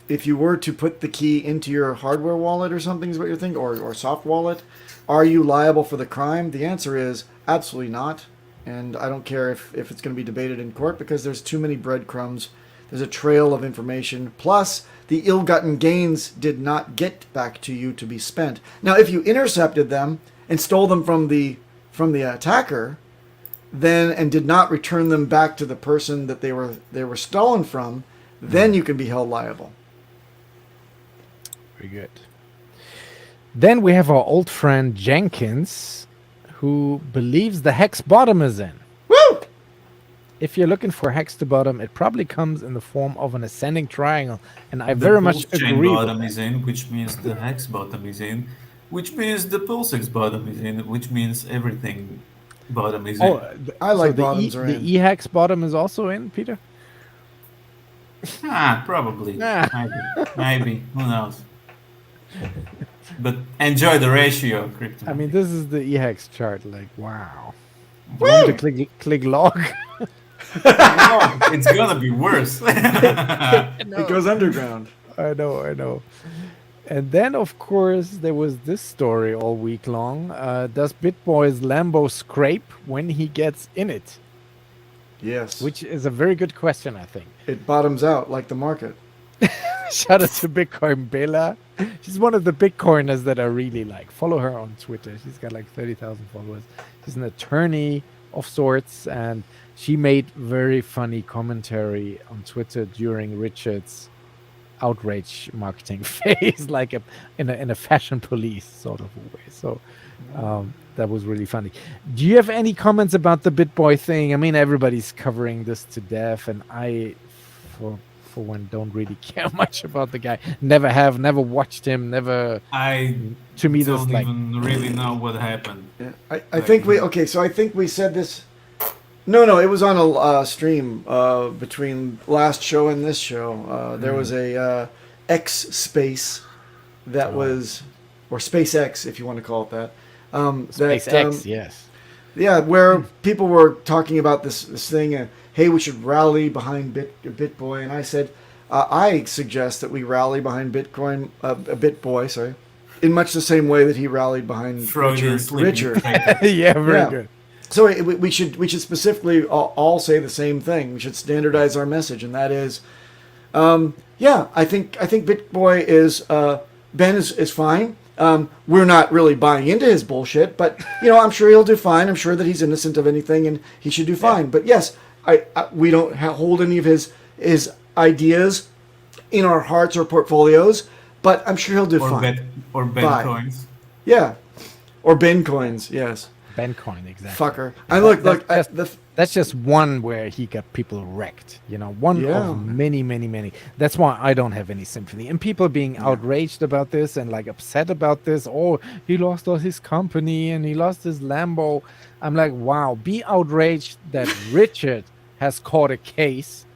if you were to put the key into your hardware wallet or something is what you're thinking, or soft wallet, are you liable for the crime? The answer is absolutely not. And I don't care if it's going to be debated in court, because there's too many breadcrumbs. There's a trail of information. Plus, the ill-gotten gains did not get back to you to be spent. Now, if you intercepted them and stole them from the attacker, then and did not return them back to the person that they were stolen from, then you can be held liable. Very good. Then we have our old friend Jenkins, who believes the hex bottom is in. Woo! If you're looking for hex to bottom, it probably comes in the form of an ascending triangle, and I very much Pulsechain agree with bottom that. is in, which means the hex bottom is in, which means the Pulsex bottom is in, which means everything bottom is Oh, in. I like the bottoms are the in. E-hex bottom is also in, Peter? Probably. Ah. Maybe. Who knows? But enjoy the ratio, Crypto. I mean, this is the E-hex chart. Like, wow. I'm going to click log. No, it's gonna be worse. It goes underground. I know. And then, of course, there was this story all week long. Does BitBoy's Lambo scrape when he gets in it? Yes. Which is a very good question, I think. It bottoms out like the market. Shout out to Bitcoin Bella. She's one of the Bitcoiners that I really like. Follow her on Twitter. She's got like 30,000 followers. She's an attorney of sorts, and she made very funny commentary on Twitter during Richard's outrage marketing phase, like in a fashion police sort of a way. So that was really funny. Do you have any comments about the BitBoy thing? I mean, everybody's covering this to death, and I, for one, don't really care much about the guy. Never watched him. Never. To me, don't this even really know what happened. Yeah. I think we said this. No, it was on a stream between last show and this show. There was a X space that was, or SpaceX if you want to call it that. SpaceX, yes. Yeah, where people were talking about this thing. Hey, we should rally behind BitBoy, and I said, I suggest that we rally behind BitBoy, sorry, in much the same way that he rallied behind Richard. Yeah, very good. So we should specifically all say the same thing. We should standardize our message, and that is, I think BitBoy is Ben is fine. We're not really buying into his bullshit, but I'm sure he'll do fine. I'm sure that he's innocent of anything, and he should do fine. But yes, we don't hold any of his ideas in our hearts or portfolios, but I'm sure he'll do fine. Or Ben coins. Yeah, or Ben coins. Yes. Bencoin, exactly. Fucker. That's just one where he got people wrecked. One of many. That's why I don't have any sympathy. And people being outraged about this and like upset about this. Oh, he lost all his company and he lost his Lambo. I'm like, wow, be outraged that Richard has caught a case,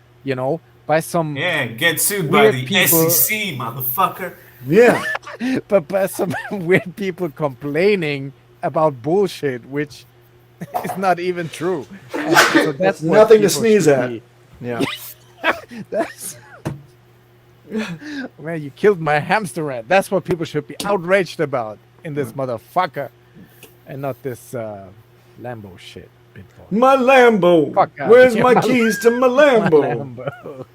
by some get sued by the people. SEC, motherfucker. Yeah. But by some weird people complaining about bullshit, which is not even true. So that's nothing to sneeze at. Yeah. That's man, you killed my hamster rat. That's what people should be outraged about in this motherfucker, and not this Lambo shit. My Lambo. Where's my keys to my Lambo? My Lambo.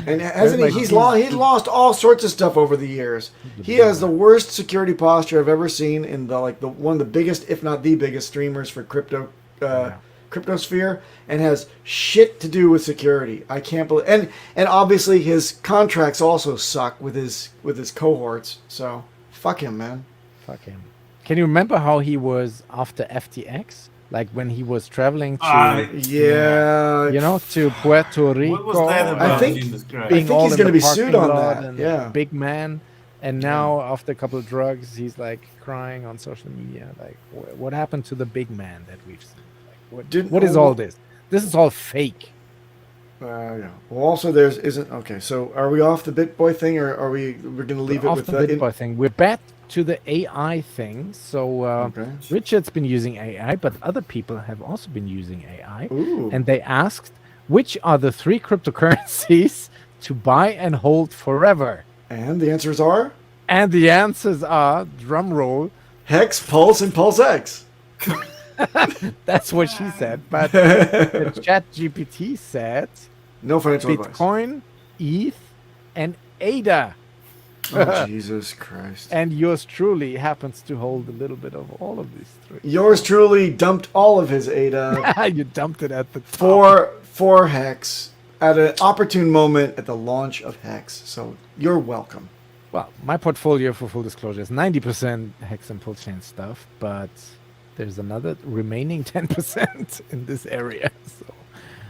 And hasn't he? He's lost all sorts of stuff over the years. He has the worst security posture I've ever seen in the one of the biggest, if not the biggest, streamers for cryptosphere, and has shit to do with security. I can't believe, and obviously his contracts also suck with his cohorts. So fuck him, man. Fuck him. Can you remember how he was after FTX? Like when he was traveling to, to Puerto Rico. What was that about? I think he's going to be sued on that. Yeah, big man. And now after a couple of drugs, he's like crying on social media. Like, what happened to the big man that we've seen? Like, what is all this? This is all fake. Yeah. Well, also okay. So are we off the BitBoy thing, or are we're going to leave it with the BitBoy thing? We're back to the AI thing. So Richard's been using AI, but other people have also been using AI. Ooh. And they asked, which are the 3 cryptocurrencies to buy and hold forever? And the answers are? And the answers are, drum roll, Hex, Pulse, and PulseX. That's what she said. But the ChatGPT said, no financial Bitcoin, ETH, and ADA. Oh, Jesus Christ. And yours truly happens to hold a little bit of all of these 3. Yours truly dumped all of his ADA. You dumped it at the top. For Hex at an opportune moment at the launch of Hex. So you're welcome. Well, my portfolio, for full disclosure, is 90% Hex and Pulschain stuff, but there's another remaining 10% in this area. So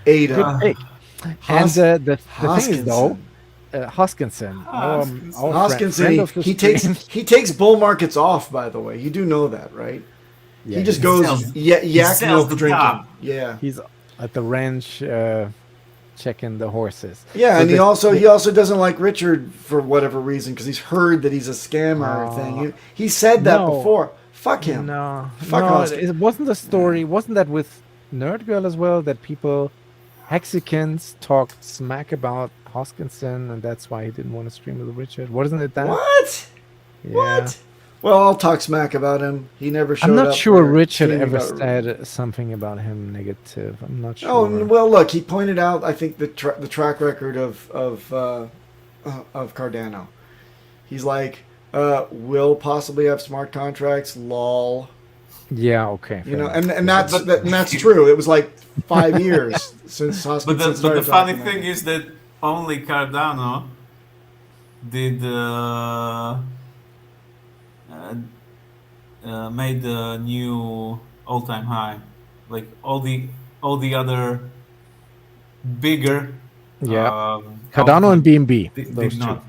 ADA. And the thing is, though, Hoskinson, Hoskinson, he takes bull markets off. By the way, you do know that, right? Yeah, he just goes yak milk drinking. Yeah, he's at the ranch checking the horses. Yeah, so and he also doesn't like Richard for whatever reason because he's heard that he's a scammer thing. He said that before. Fuck him. Fuck Hoskinson. It wasn't the story. Wasn't that with Nerd Girl as well that people Hexicans talked smack about Hoskinson, and that's why he didn't want to stream with Richard. Wasn't it that? What? Yeah. What? Well, I'll talk smack about him. He never showed I'm up. not sure for Richard tweeting ever about- said something about him negative. I'm not sure. Oh well, look, he pointed out. I think the track record of Cardano. He's like, will possibly have smart contracts. Lol. Yeah. Okay. You know, fair enough. and that's true. It was like 5 years since Hoskinson But the started funny talking thing about it. is that only Cardano did made a new all-time high. Like all the other bigger Yeah. Cardano and BNB. did Those two. not.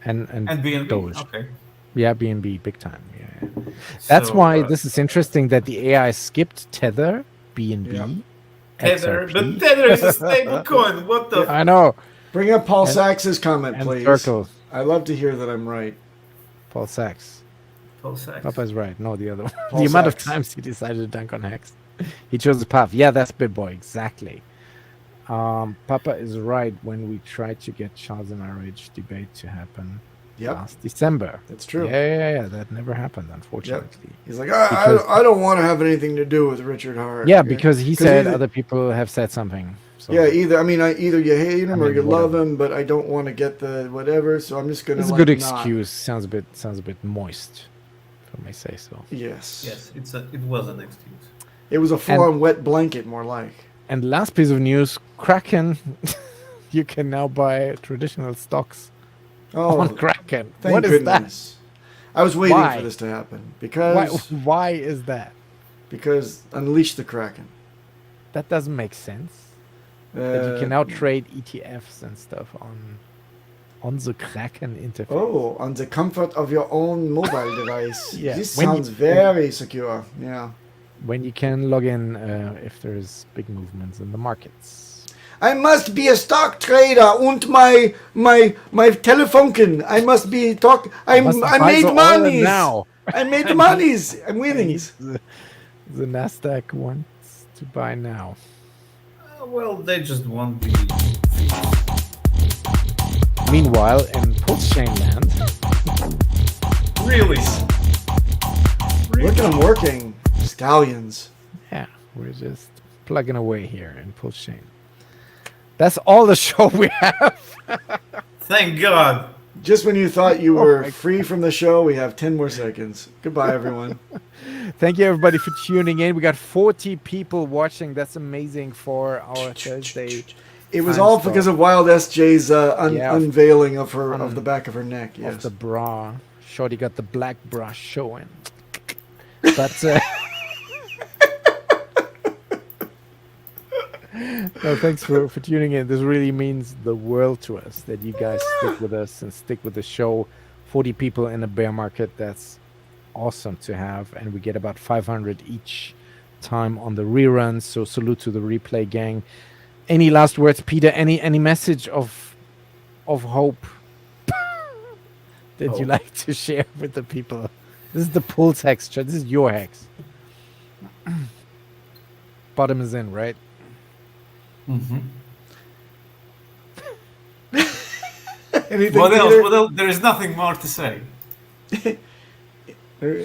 And BNB. Doge. Okay. Yeah, BNB, big time. Yeah. That's So, why this is interesting that the AI skipped Tether, BNB, Tether, XRP. but Tether is a stable coin. What the? I know. Bring up Paul Sachs's comment, and please. Circle. I love to hear that I'm right. Paul Sachs. Pulsechain. Papa's right. No, the other one. Paul The amount of Sachs. times he decided to dunk on Hex. He chose the path. Yeah, that's BitBoy. Exactly. Papa is right when we tried to get Charles and RH debate to happen last December. That's true. Yeah. That never happened, unfortunately. He's like, Because- I don't want to have anything to do with Richard Hart. Yeah, because he said either- other people have said something. So. Yeah, either you hate him or mean, you love whatever. him, but I don't want to get the whatever, so I'm just gonna. It's a like, good not. excuse. Sounds a bit moist, if I may say so. Yes. Yes, it was an excuse. It was a full-on wet blanket, more like. And last piece of news: Kraken. You can now buy traditional stocks on Kraken. Thank What is goodness. I was waiting Why? for this to happen that? because Why is that? because unleash the Kraken. That doesn't make sense. That you can now trade ETFs and stuff on the Kraken interface. Oh, on the comfort of your own mobile device. Yeah. This When you- sounds very secure. Yeah. When you can log in if there's big movements in the markets. I must be a stock trader und my Telefunken. I must be I made monies. Now. I made monies. I'm winnings. The Nasdaq wants to buy now. Well, they just won't be. Meanwhile, in Pulsechain land, Really? Look at them working. Stallions. yeah, we're just plugging away here in Pulsechain. That's all the show we have. Thank God. Just when you thought you were my free from the show, we have 10 more seconds. Goodbye, everyone. Thank you, everybody, for tuning in. We got 40 people watching. That's amazing for our Thursday. It was time all slot. because of Wild SJ's Yeah. unveiling of the back of her neck. Yes. Of the bra. Shorty got the black bra showing. But no, thanks for tuning in. This really means the world to us that you guys stick with us and stick with the show. 40 people in a bear market. That's awesome to have. And we get about 500 each time on the reruns. So salute to the replay gang. Any last words, Peter? Any message of hope that you like to share with the people? This is the Pulse Hex chart. This is your Hex. Bottom is in, right? Mm-hmm. Anything, What else? Peter? What else? There is nothing more to say. Do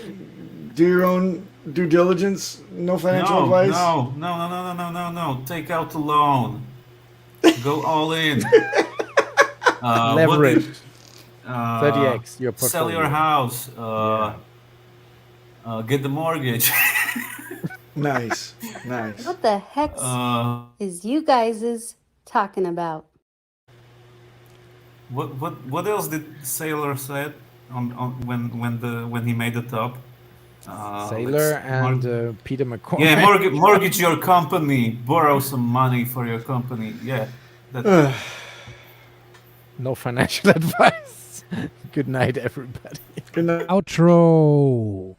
your own due diligence. No financial advice. No. Take out a loan. Go all in. Leverage. 30x your portfolio. Sell your house. Get the mortgage. Nice. What the heck is you guys talking about? What else did Sailor said on when he made the top? Sailor and Peter McCoy. Yeah, mortgage your company, borrow some money for your company. Yeah. No financial advice. Good night, everybody. Good night. Outro.